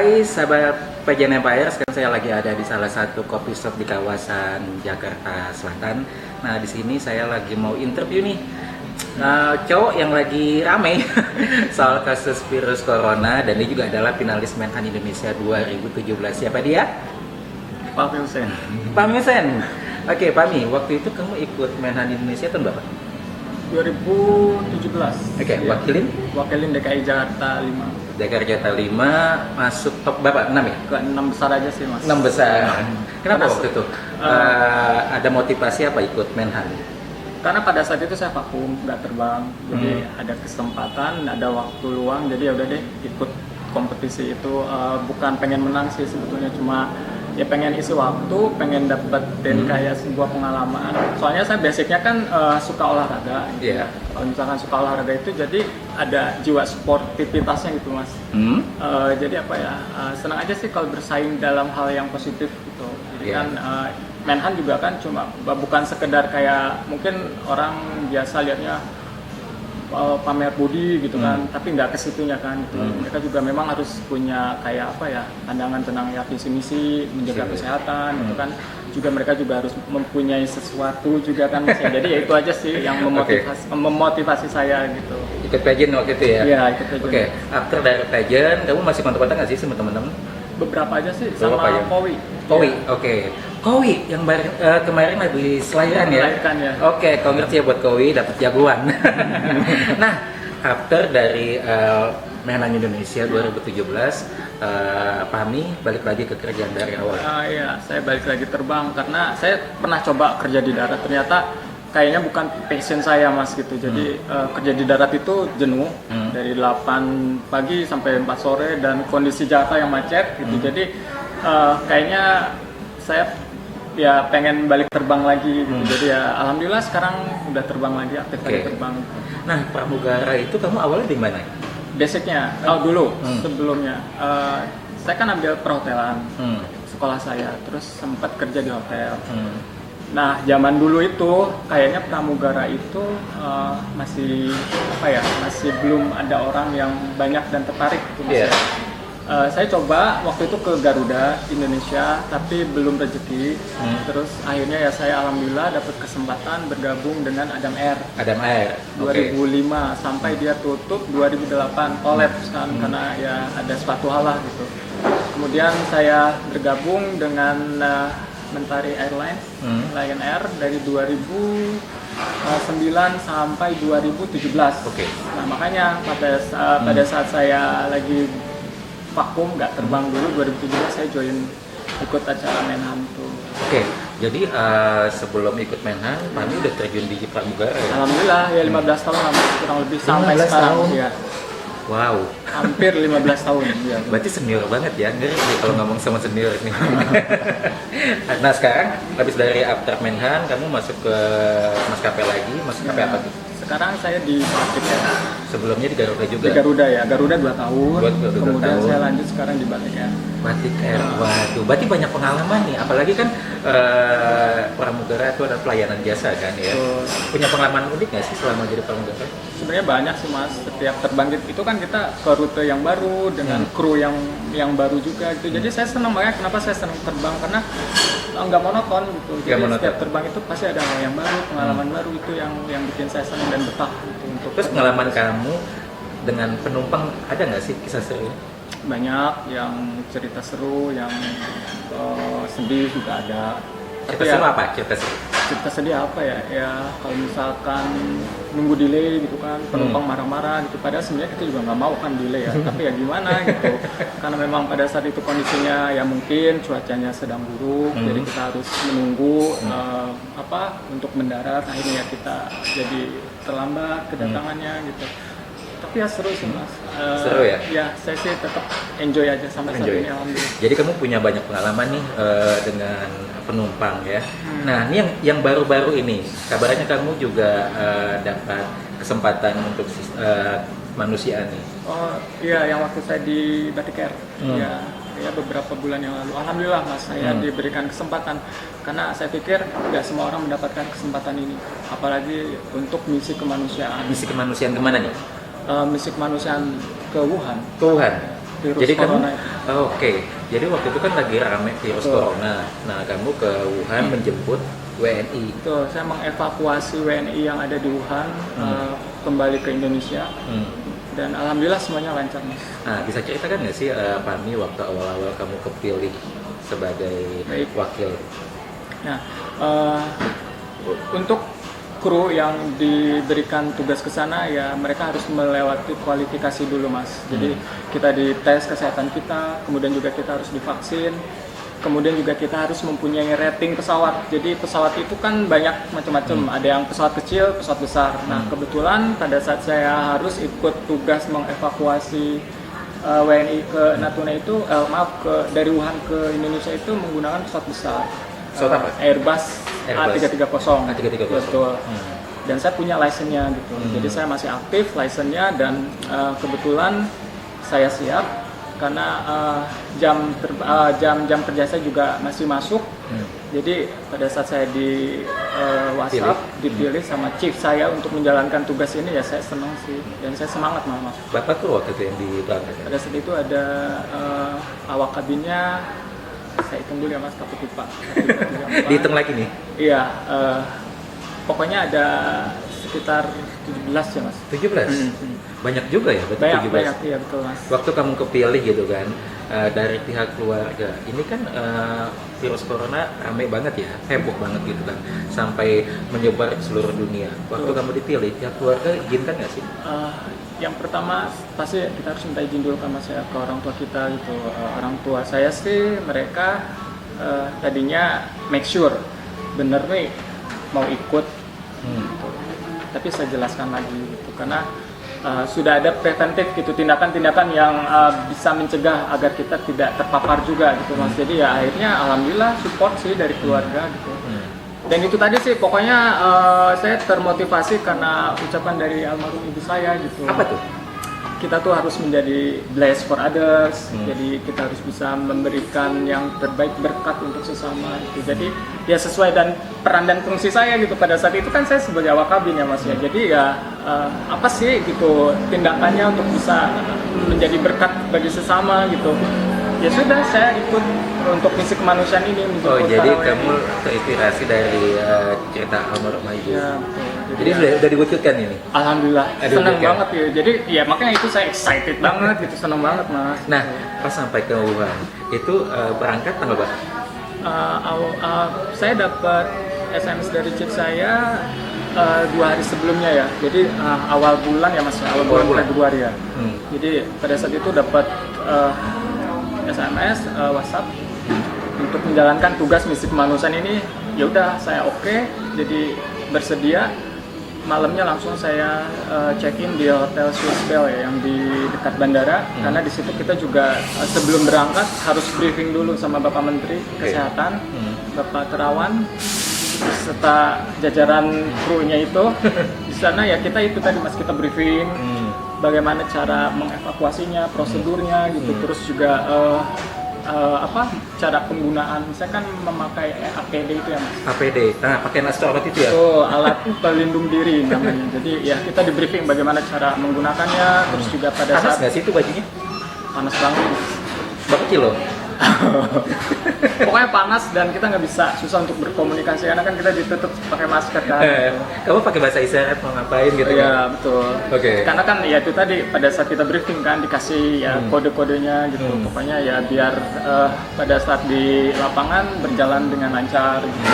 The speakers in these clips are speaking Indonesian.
Hai sahabat PJN Empire, sekarang saya lagi ada di salah satu coffee shop di kawasan Jakarta Selatan. Nah, di sini saya lagi mau interview nih cowok yang lagi rame soal kasus virus corona, dan dia juga adalah finalis Menhan Indonesia 2017. Siapa dia? Fahmi Hussein. Fahmi Hussein. Oke, Fahmi, waktu itu kamu ikut Menhan Indonesia tahun berapa? 2017. Oke, ya. wakilin DKI Jakarta 5. DKI Jakarta 5, masuk top berapa? 6 ya? Ke 6 besar aja sih, Mas. 6 besar. Kenapa Pada waktu itu? Ada motivasi apa ikut Menhan? Karena pada saat itu saya vakum, nggak terbang. Jadi ada kesempatan, ada waktu luang, jadi ya udah deh ikut kompetisi itu. Bukan pengen menang sih sebetulnya, cuma ya pengen isi waktu, pengen dapetin kayak sebuah pengalaman. Soalnya saya basicnya kan suka olahraga. Iya. Kalau misalkan suka olahraga itu jadi ada jiwa sportivitasnya gitu, Mas. Jadi apa ya, senang aja sih kalau bersaing dalam hal yang positif gitu. Jadi kan Menhan juga kan cuma bukan sekedar kayak mungkin orang biasa lihatnya pamer body gitu kan, tapi nggak ke situnya kan gitu. Mereka juga memang harus punya kayak apa ya, pandangan tentang ya visi misi menjaga kesehatan gitu kan. Juga mereka juga harus mempunyai sesuatu juga kan, Mas. Jadi ya itu aja sih yang memotivasi saya gitu. Ikut pageant waktu itu ya? Iya, ikut pageant. Oke, after dari pageant, kamu masih kontak-kontak nggak sih sama teman-teman? Beberapa aja sih, sama Kowi. Kowi, oke. Kowi yang kemarin habis lahiran ya? Melahirkan ya. Oke, congrats ya buat Kowi, dapat jagoan. Nah, after dari Menhan Indonesia 2017, Fahmi balik lagi ke kerjaan dari awal. Iya, saya balik lagi terbang karena saya pernah coba kerja di darat, ternyata kayaknya bukan passion saya, Mas, gitu. Jadi kerja di darat itu jenuh dari 8 pagi sampai 4 sore dan kondisi Jakarta yang macet gitu. Jadi kayaknya saya ya pengen balik terbang lagi gitu. Jadi ya alhamdulillah sekarang udah terbang lagi, aktif lagi terbang. Nah, pramugara itu kamu awalnya di mana? Basicnya, dulu sebelumnya saya kan ambil perhotelan sekolah saya, terus sempat kerja di hotel. Nah, zaman dulu itu kayaknya pramugara itu masih apa ya, masih belum ada orang yang banyak dan tertarik gitu, Mas. Saya coba waktu itu ke Garuda Indonesia, tapi belum rezeki. Terus akhirnya ya saya alhamdulillah dapat kesempatan bergabung dengan Adam Air. Adam Air. 2005 sampai dia tutup 2008, collapse kan, karena ya ada suatu hal lah gitu. Kemudian saya bergabung dengan Mentari Airlines, Lion Air dari 2009 sampai 2017. Nah, makanya pada saat saya lagi vakum, nggak terbang dulu, 2017 saya ikut acara Menhan tuh. Jadi sebelum ikut Menhan, Fahmi udah terjun di pramugara ya? Alhamdulillah ya 15 tahun lah, kurang lebih sampai sekarang ya. Wow, hampir 15 tahun ya. Berarti senior banget ya, ngeri kalau ngomong sama senior nih. Nah, sekarang habis dari after Menhan, kamu masuk ke maskapai lagi. Maskapai apa tuh? Sekarang saya di Batik Air. Sebelumnya di Garuda juga? Di Garuda ya, Garuda 2 tahun. Kemudian 2 saya lanjut sekarang di Batik Air. Batik Air, waduh, berarti banyak pengalaman nih. Apalagi kan pramugara itu ada pelayanan jasa kan ya. Punya pengalaman unik nggak sih selama jadi pramugara? Sebenarnya banyak sih, Mas. Setiap terbang itu kan kita ke rute yang baru dengan kru yang baru juga gitu. Jadi saya senang banget. Kenapa saya senang terbang? Karena nggak monoton gitu. Jadi setiap terbang itu pasti ada hal yang baru, pengalaman baru, itu yang bikin saya senang dan betah gitu. Terus pengalaman kamu dengan penumpang ada nggak sih kisah seru? Banyak yang cerita seru, yang sedih juga ada. Cerita seru apa? Cerita sedih apa ya? Ya kalau misalkan nunggu delay gitu kan, penumpang marah-marah gitu. Padahal sebenarnya kita juga nggak mau kan delay ya. Tapi ya gimana gitu. Karena memang pada saat itu kondisinya ya mungkin cuacanya sedang buruk, jadi kita harus menunggu untuk mendarat. Akhirnya kita jadi terlambat kedatangannya gitu. Tapi ya seru sih, Mas. Seru ya? Ya, saya sih tetap enjoy aja sampai saat ini, alhamdulillah. Jadi kamu punya banyak pengalaman nih dengan penumpang ya. Nah, ini yang baru-baru ini, kabarnya kamu juga dapat kesempatan untuk manusia nih. Oh iya, yang waktu saya di Batik Air. Ya beberapa bulan yang lalu. Alhamdulillah, Mas, saya diberikan kesempatan. Karena saya pikir nggak semua orang mendapatkan kesempatan ini. Apalagi untuk misi kemanusiaan. Misi kemanusiaan kemana nih? Misi kemanusiaan ke Wuhan. Ke Wuhan. Virus Jadi kamu corona itu. Oke, jadi waktu itu kan lagi rame virus corona. Nah, kamu ke Wuhan menjemput WNI. Tuh, saya mengevakuasi WNI yang ada di Wuhan kembali ke Indonesia. Dan alhamdulillah semuanya lancar, Mas. Nah, bisa ceritakan nggak sih Fahmi waktu awal-awal kamu kepilih sebagai wakil? Nah, untuk kru yang diberikan tugas ke sana ya mereka harus melewati kualifikasi dulu, Mas. Jadi kita dites kesehatan kita, kemudian juga kita harus divaksin, kemudian juga kita harus mempunyai rating pesawat. Jadi pesawat itu kan banyak macam-macam, ada yang pesawat kecil, pesawat besar. Nah, kebetulan pada saat saya harus ikut tugas mengevakuasi WNI ke Natuna itu, dari Wuhan ke Indonesia itu menggunakan pesawat besar. Pesawat apa? Airbus A330. A330. Betul. Dan saya punya license-nya gitu. Jadi saya masih aktif license-nya dan kebetulan saya siap karena jam kerja saya juga masih masuk. Jadi pada saat saya di WhatsApp dipilih sama chief saya untuk menjalankan tugas ini ya saya senang sih dan saya semangat malah. Bapak tuh waktu itu yang di belakang. Pada saat itu ada awak kabinnya. Saya hitung dulu ya, Mas, takut lupa. Dihitung lagi nih? Iya, pokoknya ada sekitar 17 ya, Mas. 17? Banyak juga ya, berarti 17? Banyak, iya betul, Mas. Waktu kamu kepilih gitu kan, dari pihak keluarga, ini kan virus corona rame banget ya, heboh banget gitu kan, sampai menyebar ke seluruh dunia. Waktu kamu dipilih, pihak keluarga izinkan nggak sih? Yang pertama pasti kita harus minta izin dulu kan, Mas, ya, ke orang tua kita gitu. Orang tua saya sih mereka tadinya make sure bener nih mau ikut gitu. Tapi saya jelaskan lagi gitu karena sudah ada preventif gitu, tindakan-tindakan yang bisa mencegah agar kita tidak terpapar juga gitu, Mas. Jadi ya akhirnya alhamdulillah support sih dari keluarga gitu. Dan itu tadi sih pokoknya saya termotivasi karena ucapan dari almarhum ibu saya gitu. Apa tuh? Kita tuh harus menjadi blessed for others. Jadi kita harus bisa memberikan yang terbaik, berkat untuk sesama gitu. Jadi ya sesuai dan peran dan fungsi saya gitu pada saat itu kan saya sebagai awak kabin ya, Mas ya. Jadi ya apa sih gitu tindakannya untuk bisa menjadi berkat bagi sesama gitu. Ya sudah, saya ikut untuk misi kemanusiaan ini. Jadi kamu terinspirasi dari cerita almarhumah ibu. Ya, betul. Jadi sudah diwujudkan ini? Alhamdulillah, senang banget ya. Jadi ya makanya itu saya excited banget gitu, senang banget, Mas. Nah, pas sampai ke Wuhan, itu berangkat tanggal berapa? Saya dapat SMS dari chief saya 2 hari sebelumnya ya. Jadi awal bulan ya, Mas, awal bulan Februari ya. Jadi pada saat itu dapat SMS, WhatsApp untuk menjalankan tugas misi kemanusiaan ini. Ya udah, saya oke, jadi bersedia. Malamnya langsung saya check in di Hotel Swiss Bell ya, yang di dekat bandara. Karena di situ kita juga sebelum berangkat harus briefing dulu sama Bapak Menteri Kesehatan, Bapak Terawan, serta jajaran krunya itu. Di sana ya kita itu tadi, Mas, kita briefing. Bagaimana cara mengevakuasinya, prosedurnya gitu, terus juga cara penggunaan. Saya kan memakai APD itu ya, Mas. APD, pakai masker itu ya? Itu alat pelindung diri namanya. Jadi ya kita di briefing bagaimana cara menggunakannya, terus juga pada panas saat nggak sih itu bajunya? Panas banget. Berapa kilo? Pokoknya panas dan kita nggak bisa, susah untuk berkomunikasi karena kan kita ditutup pakai masker kan. Kamu pakai bahasa isyarat mau ngapain gitu? Ya betul. Oke. Karena kan ya itu tadi pada saat kita briefing kan dikasih ya kode-kodenya gitu. Pokoknya ya biar pada saat di lapangan berjalan dengan lancar gitu.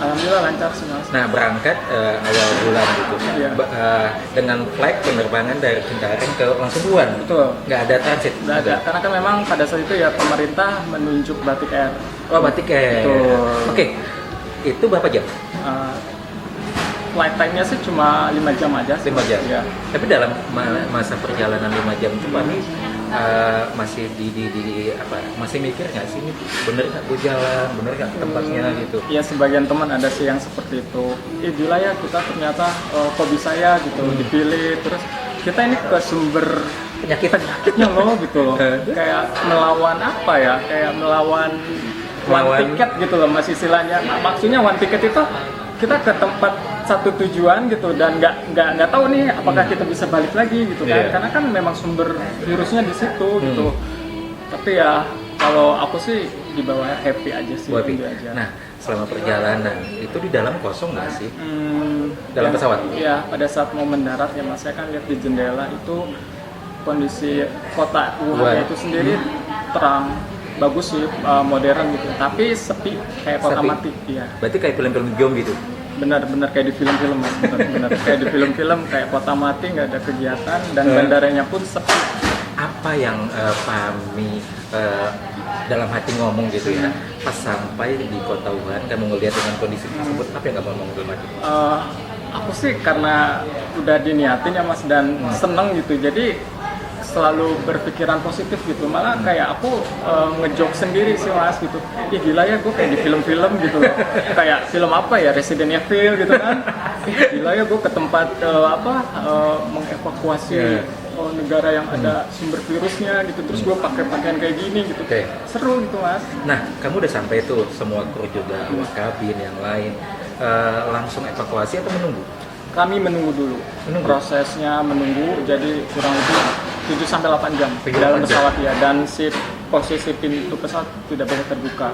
Alhamdulillah lancar sih, Mas. Nah, berangkat awal bulan gitu. Iya. Dengan flight penerbangan dari Cengkareng ke langsung Wuhan. Betul. Nggak ada transit. Nggak ada, karena kan memang pada saat itu ya pemerintah menunjuk Batik Air. Oh, Batik Air. Betul. Oke. Itu berapa jam? Flight time-nya sih cuma 5 jam aja. 5 jam. Ya. Tapi dalam masa perjalanan 5 jam itu Pak masih masih mikir nggak sih ini bener nggak gue jalan, bener nggak tempatnya gitu? Ya sebagian teman ada sih yang seperti itu. Gila ya kita ternyata kok bisa ya gitu dipilih, terus kita ini ke sumber penyakitnya loh gitu loh. Kayak melawan apa ya? Kayak melawan one ticket gitu loh, Mas, istilahnya. Maksudnya one ticket itu kita ke tempat satu tujuan gitu dan nggak tahu nih apakah kita bisa balik lagi gitu kan, karena kan memang sumber virusnya di situ gitu. Tapi ya kalau aku sih di bawah happy aja sih. Happy. Aja. Nah, selama perjalanan itu di dalam kosong nggak sih? Dalam ya, pesawat? Iya, pada saat mau mendarat ya mas, saya kan lihat di jendela itu kondisi kota Wuhan itu sendiri terang, bagus sih, modern gitu. Tapi sepi kayak kota mati. Iya. Berarti kayak film-film zombie gitu? Benar-benar kayak di film-film mas, benar kayak di film-film, kayak kota mati, nggak ada kegiatan dan bandaranya pun sepi. Apa yang Fahmi dalam hati ngomong gitu ya, pas sampai di kota Wuhan kamu ngelihat dengan kondisi tersebut, apa yang kamu ngomong dalam hati? Aku sih karena udah diniatin ya mas dan seneng gitu, jadi selalu berpikiran positif gitu, malah kayak aku ngejok sendiri sih mas gitu. Ih gila ya, gue kayak di film-film gitu loh. Kayak film apa ya, Resident Evil gitu kan. Gila ya, gue ke tempat mengevakuasi negara yang ada sumber virusnya gitu, terus gue pakai pakaian kayak gini gitu. Seru gitu mas. Nah, kamu udah sampai tuh, semua kru juga, awak kabin yang lain, langsung evakuasi atau menunggu? Kami menunggu dulu. Prosesnya menunggu, jadi kurang lebih 7-8 jam di dalam pesawat ya, dan posisi pintu pesawat tidak boleh terbuka.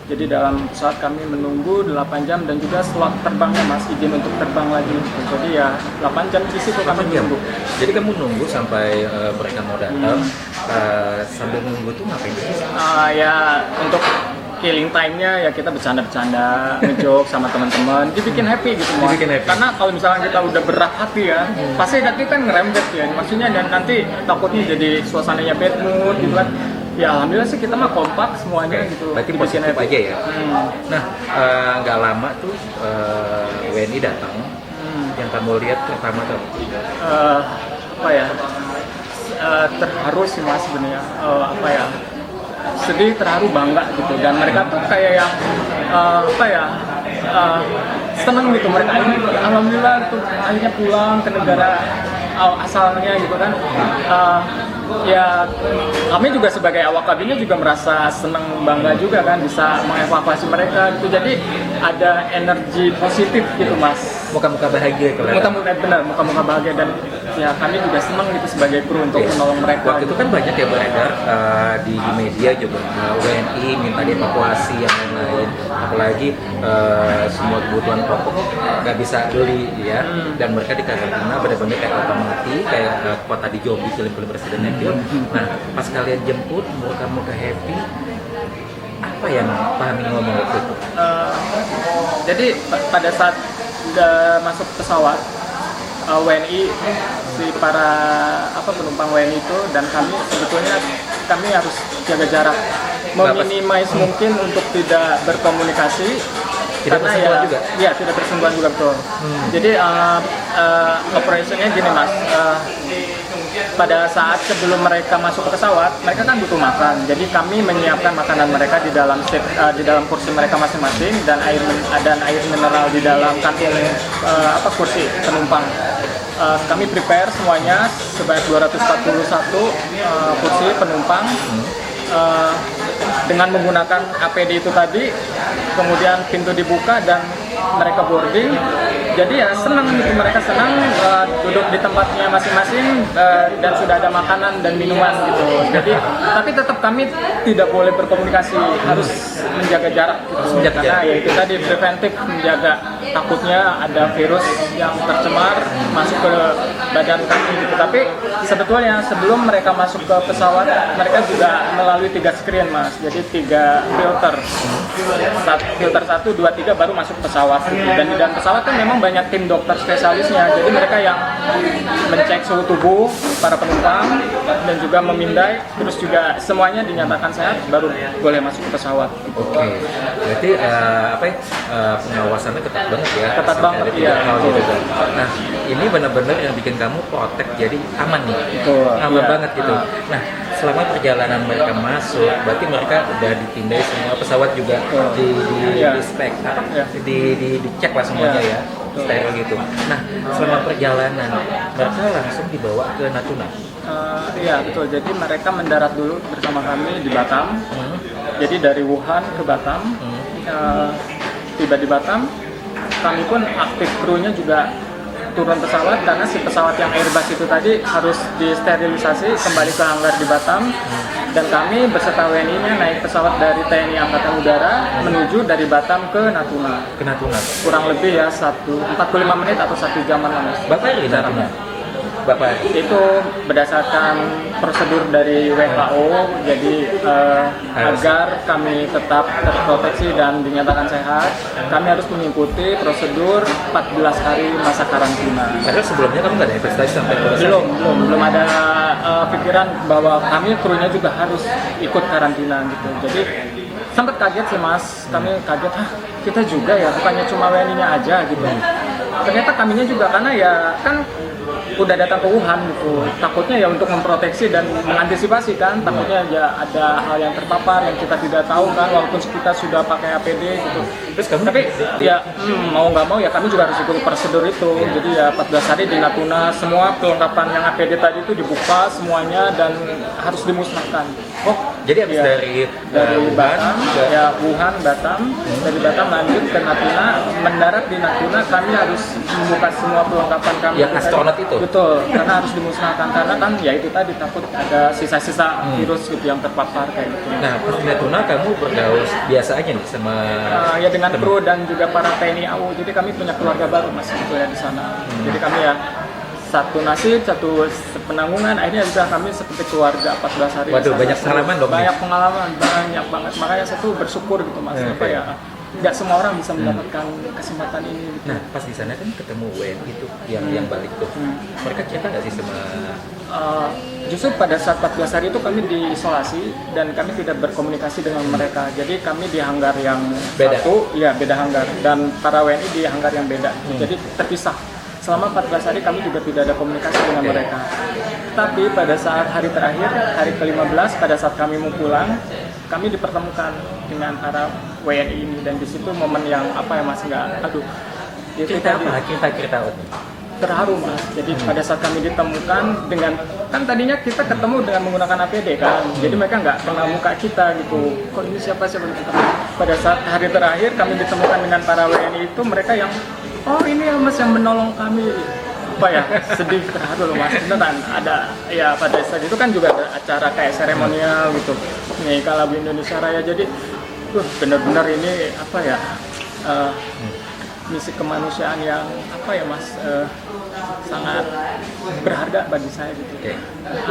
Jadi dalam pesawat kami menunggu 8 jam dan juga slot terbangnya mas, izin untuk terbang lagi. Jadi ya 8 jam di situ kami menunggu. Jadi kamu nunggu sampai mereka mau datang, sambil nunggu tuh ngapain sih? Ya untuk killing time-nya ya kita bercanda-bercanda, nge-joke sama teman-teman, dibikin happy gitu mas. Karena kalau misalnya kita udah berat hati ya, pasti nanti kan ngerembet ya, maksudnya dan nanti takutnya jadi suasananya bad mood gitu kan. Ya alhamdulillah sih kita mah kompak semuanya gitu. Berarti positif aja ya. Nah, nggak lama tuh WNI datang. Yang kamu lihat pertama tuh? Terharu sih mas sebenarnya. Sedih, terharu, bangga gitu, dan mereka tuh kayak yang seneng gitu, mereka alhamdulillah tuh akhirnya pulang ke negara asalnya gitu kan. Ya kami juga sebagai awak kabinnya juga merasa senang, bangga juga kan bisa mengevakuasi mereka gitu, jadi ada energi positif gitu mas. Muka-muka bahagia kelihatan. Muka-muka bahagia, dan ya kami juga senang gitu sebagai kru untuk menolong mereka. Waktu itu kan banyak ya beredar di media juga, WNI minta dievakuasi yang lain-lain, apalagi semua kebutuhan pokok nggak bisa beli ya, dan mereka dikarantina benar-benar kayak kota mati, kayak kota di zombie film-film Resident Evil. Nah pas kalian jemput, muka-muka happy, apa yang Fahmi ngomong waktu itu? Jadi pada saat udah masuk pesawat, WNI, si para penumpang WNI itu dan kami sebetulnya kami harus jaga jarak, meminimais mungkin untuk tidak berkomunikasi. Tidak bersentuhan juga? Iya, tidak bersentuhan juga betul. Jadi operationnya gini mas, pada saat sebelum mereka masuk ke pesawat, mereka kan butuh makan. Jadi kami menyiapkan makanan mereka di dalam kursi mereka masing-masing, dan air mineral di dalam kantin kursi penumpang. Kami prepare semuanya sebanyak 241 kursi penumpang. Dengan menggunakan APD itu tadi, kemudian pintu dibuka dan mereka boarding. Jadi ya senang gitu, mereka senang duduk di tempatnya masing-masing, dan sudah ada makanan dan minuman gitu. Jadi tapi tetap kami tidak boleh berkomunikasi, harus menjaga jarak gitu. Karena ya itu tadi preventif, menjaga takutnya ada virus yang tercemar masuk ke badan kami gitu. Tapi sebetulnya sebelum mereka masuk ke pesawat, mereka juga melalui 3 screen mas. Jadi 3 filter. Filter 1, 2, 3 baru masuk pesawat gitu. Dan di dalam pesawat kan memang banyak tim dokter spesialisnya. Jadi mereka yang mencek suhu tubuh para penumpang dan juga memindai, terus juga semuanya dinyatakan sehat baru boleh masuk ke pesawat. Oke. Berarti pengawasannya ketat banget ya. Ketat banget ya. Gitu. Nah, ini benar-benar yang bikin kamu protek, jadi aman nih. Aman banget gitu. Nah, selama perjalanan mereka masuk, berarti mereka udah ditindai semua, pesawat juga dicek lah semuanya ya, steril gitu. Nah, selama perjalanan mereka langsung dibawa ke Natuna. Iya betul, jadi mereka mendarat dulu bersama kami di Batam. Jadi dari Wuhan ke Batam, tiba di Batam, kami pun aktif krunya juga turun pesawat karena si pesawat yang Airbus itu tadi harus disterilisasi kembali ke hanggar di Batam. Dan kami beserta WNI-nya naik pesawat dari TNI Angkatan Udara menuju dari Batam ke Natuna. Ke Natuna. Kurang lebih ya 45 menit atau 1 jaman lah mas. Bapak di Natuna? Bapak Itu berdasarkan prosedur dari WHO, jadi agar kami tetap terproteksi dan dinyatakan sehat, kami harus mengikuti prosedur 14 hari masa karantina. Karena sebelumnya kamu nggak ada investasi sampai Belum ada pikiran bahwa kami krunya juga harus ikut karantina gitu. Jadi sempat kaget sih mas, kami kaget, kita juga ya, bukannya cuma WNI-nya aja gitu. Ternyata kaminya juga, karena ya kan udah datang ke Wuhan gitu, takutnya ya untuk memproteksi dan mengantisipasi kan, takutnya ya ada hal yang terpapar yang kita tidak tahu kan, walaupun kita sudah pakai APD gitu. Terus kamu Tapi ya mau nggak mau ya kami juga harus ikut prosedur itu. Jadi ya 14 hari di Natuna, semua kelengkapan yang APD tadi itu dibuka semuanya dan harus dimusnahkan. Oh, jadi habis dari Batam, Wuhan, Batam, dari Batam lanjut ke Natuna, mendarat di Natuna, kami harus membuka semua perlengkapan kami. Yang astronot itu? Betul, karena harus dimusnahkan, karena kan ya itu tadi takut ada sisa-sisa virus gitu yang terpapar kayak gitu. Nah, pas di Natuna kamu bergaul biasa aja nih sama ya dengan kru dan juga para TNI AU, jadi kami punya keluarga baru mas sebetulnya di sana. Jadi kami ya satu nasib, satu penanggungan, akhirnya juga kami seperti keluarga 14 hari. Waduh, banyak pengalaman dong. Banyak pengalaman, banyak banget. Makanya satu bersyukur gitu mas. Apa ya? Nggak semua orang bisa mendapatkan kesempatan ini. Gitu. Nah, pas di sana kan ketemu WNI itu yang balik tuh. Mereka cerita nggak sih sama? Justru pada saat 14 hari itu kami diisolasi dan kami tidak berkomunikasi dengan mereka. Jadi kami di hanggar yang beda. Beda hanggar, dan para WNI di hanggar yang beda. Jadi terpisah. Selama 14 hari kami juga tidak ada komunikasi dengan mereka. Tapi pada saat hari terakhir, hari ke-15, pada saat kami mau pulang, kami dipertemukan dengan para WNI ini, dan di situ momen yang apa ya mas, Cerita terharu mas. Jadi pada saat kami ditemukan dengan, kan tadinya kita ketemu dengan menggunakan APD kan, jadi mereka nggak kenal muka kita gitu. Kok ini siapa gitu. Pada saat hari terakhir kami ditemukan dengan para WNI itu, mereka yang oh ini ya mas yang menolong kami, apa ya, sedih, terharu loh mas. Beneran ada ya, pada saat itu kan juga ada acara kayak seremonial gitu, nyanyikan lagu Indonesia Raya. Jadi bener-bener ini apa ya, misi kemanusiaan yang apa ya mas, sangat berharga bagi saya gitu.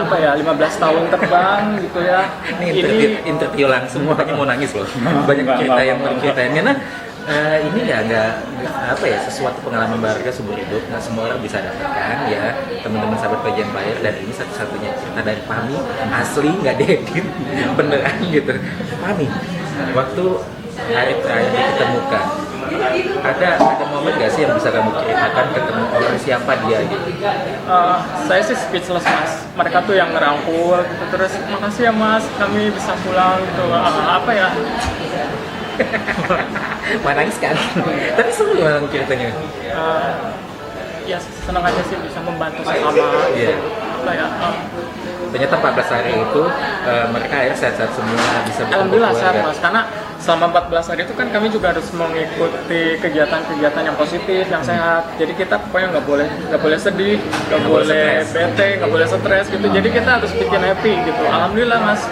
Apa ya, 15 tahun terbang gitu ya. Ini interview langsung, makanya mau nangis loh. Banyak cerita yang mau diceritain karena ini nggak apa ya, sesuatu pengalaman berharga seumur hidup, nggak semua orang bisa dapatkan ya, teman-teman sahabat PJ Empire. Dan ini satu-satunya cerita dari Pami, asli nggak diedit, beneran gitu. Pami, waktu hari terakhir ditemukan, ada momen nggak sih yang bisa kamu ceritakan, ketemu orang siapa dia gitu? Saya sih speechless mas. Mereka tuh yang ngerangkul gitu, terus makasih ya mas, kami bisa pulang gitu. Apa ya? Nangis kan? Tapi seru memang ceritanya. Ya senang aja sih bisa membantu sesama. Yeah. Apa ya? Ternyata 14 hari itu mereka akhirnya sehat-sehat semlah, bisa berkumpul. Alhamdulillah sehat mas, karena selama 14 hari itu kan kami juga harus mengikuti kegiatan-kegiatan yang positif, yang sehat. Jadi kita pokoknya nggak boleh sedih, nggak boleh bete, nggak boleh stres gitu. Jadi kita harus bikin happy gitu. Alhamdulillah mas,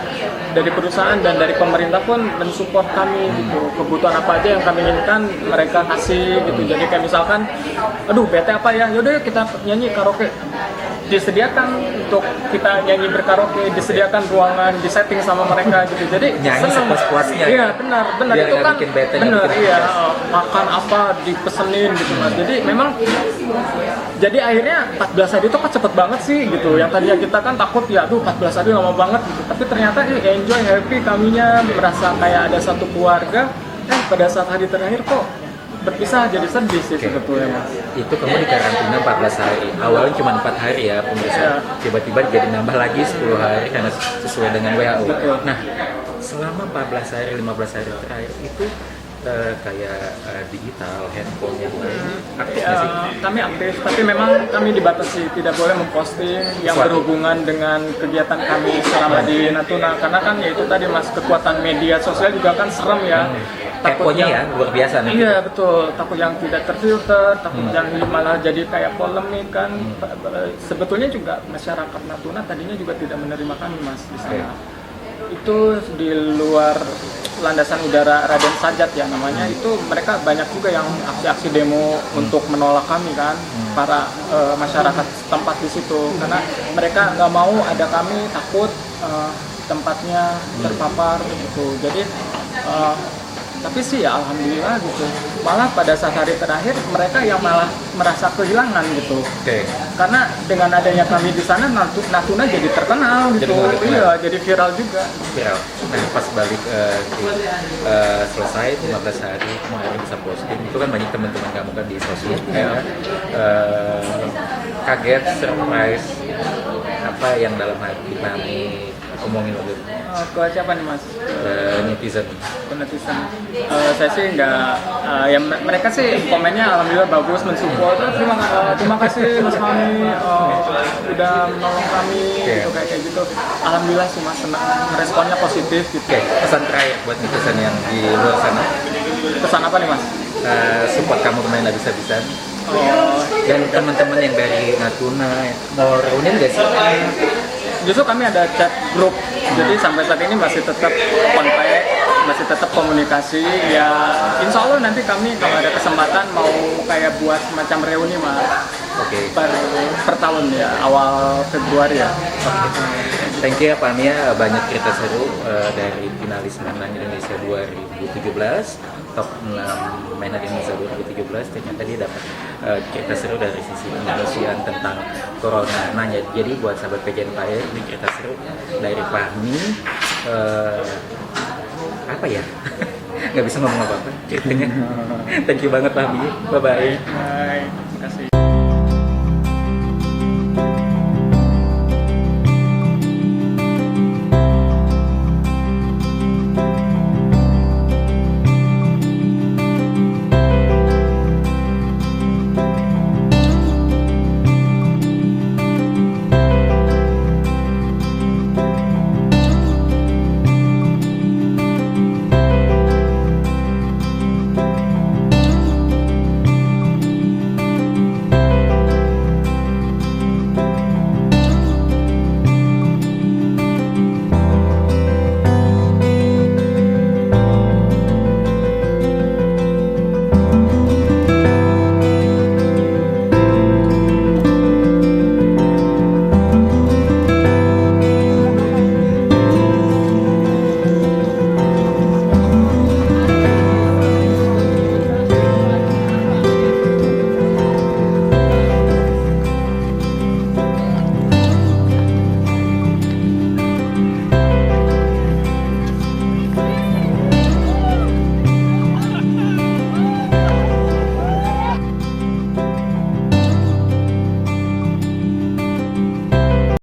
dari perusahaan dan dari pemerintah pun mensupport kami gitu. Kebutuhan apa aja yang kami inginkan mereka kasih gitu. Jadi kayak misalkan, aduh bete apa ya, yaudah yuk kita nyanyi karaoke. Disediakan untuk kita nyanyi berkaraoke, disediakan ruangan, disetting sama mereka gitu. Jadi nyanyi sepuas-puasnya. Iya benar biar itu kan bete, benar iya, makan apa dipesenin gitu mas. Jadi memang akhirnya 14 hari itu kan cepet banget sih gitu. Yang tadinya kita kan takut ya, aduh 14 hari lama banget gitu. Tapi ternyata enjoy, happy, kaminya merasa kayak ada satu keluarga. Pada saat hari terakhir kok berpisah jadi sedih sih sebetulnya mas. Itu kamu di karantina 14 hari, awalnya cuma 4 hari ya pemirsa, tiba-tiba jadi nambah lagi 10 hari karena sesuai dengan WHO. Nah selama 14 hari, 15 hari terakhir itu kayak digital, handphone yang lain aktif nggak sih? Kami aktif, tapi memang kami dibatasi, tidak boleh memposting yang berhubungan dengan kegiatan kami selama di Natuna, karena kan ya itu tadi mas, kekuatan media sosial juga kan serem ya. keponya ya luar biasa nih. Iya betul, takut yang tidak terfilter, takut yang malah jadi kayak polemik kan. Sebetulnya juga masyarakat Natuna tadinya juga tidak menerima kami mas di sana. Itu di luar landasan udara Raden Sajat ya namanya, itu mereka banyak juga yang aksi-aksi demo untuk menolak kami kan, para masyarakat tempat di situ, karena mereka nggak mau ada kami, takut tempatnya terpapar gitu. Jadi tapi sih ya alhamdulillah gitu, malah pada saat hari terakhir mereka yang malah merasa kehilangan gitu. Karena dengan adanya kami di sana Natuna jadi terkenal gitu. Iya, jadi viral juga. Viral. Nah pas balik selesai 15 hari kemarin bisa posting, itu kan banyak teman-teman kamu kan di sosmed kaget, surprise, apa yang dalam hati kami omongin waktu itu? Ke siapa nih mas? Netizen. Ke netizen. Saya sih nggak, ya mereka sih komennya alhamdulillah bagus, mensupport. Terima kasih mas kami udah menolong kami, gitu kayak gitu. Alhamdulillah sih mas, senang, responnya positif gitu. Pesan terakhir buat netizen yang di luar sana. Pesan apa nih mas? Support kamu main habis-habisan. Dan teman-teman yang dari Natuna mau reunian nggak sih? Justru kami ada chat grup, jadi sampai saat ini masih tetap kontak, masih tetap komunikasi. Ya insya Allah nanti kami kalau ada kesempatan mau kayak buat semacam reuni mas. Per tahun ya, awal Februari ya. Thank you ya Pak Mia, banyak cerita seru dari finalis Menhan Indonesia 2017, top 6 Menhan Indonesia 2017. Ternyata dia dapat cerita seru dari sisi kemanusiaan tentang corona. Nah jadi buat sahabat PJ Empire, ini cerita seru dari Fahmi. Apa ya? Nggak bisa ngomong apa-apa ceritanya. Thank you banget Fahmi, bye-bye. Bye, terima kasih.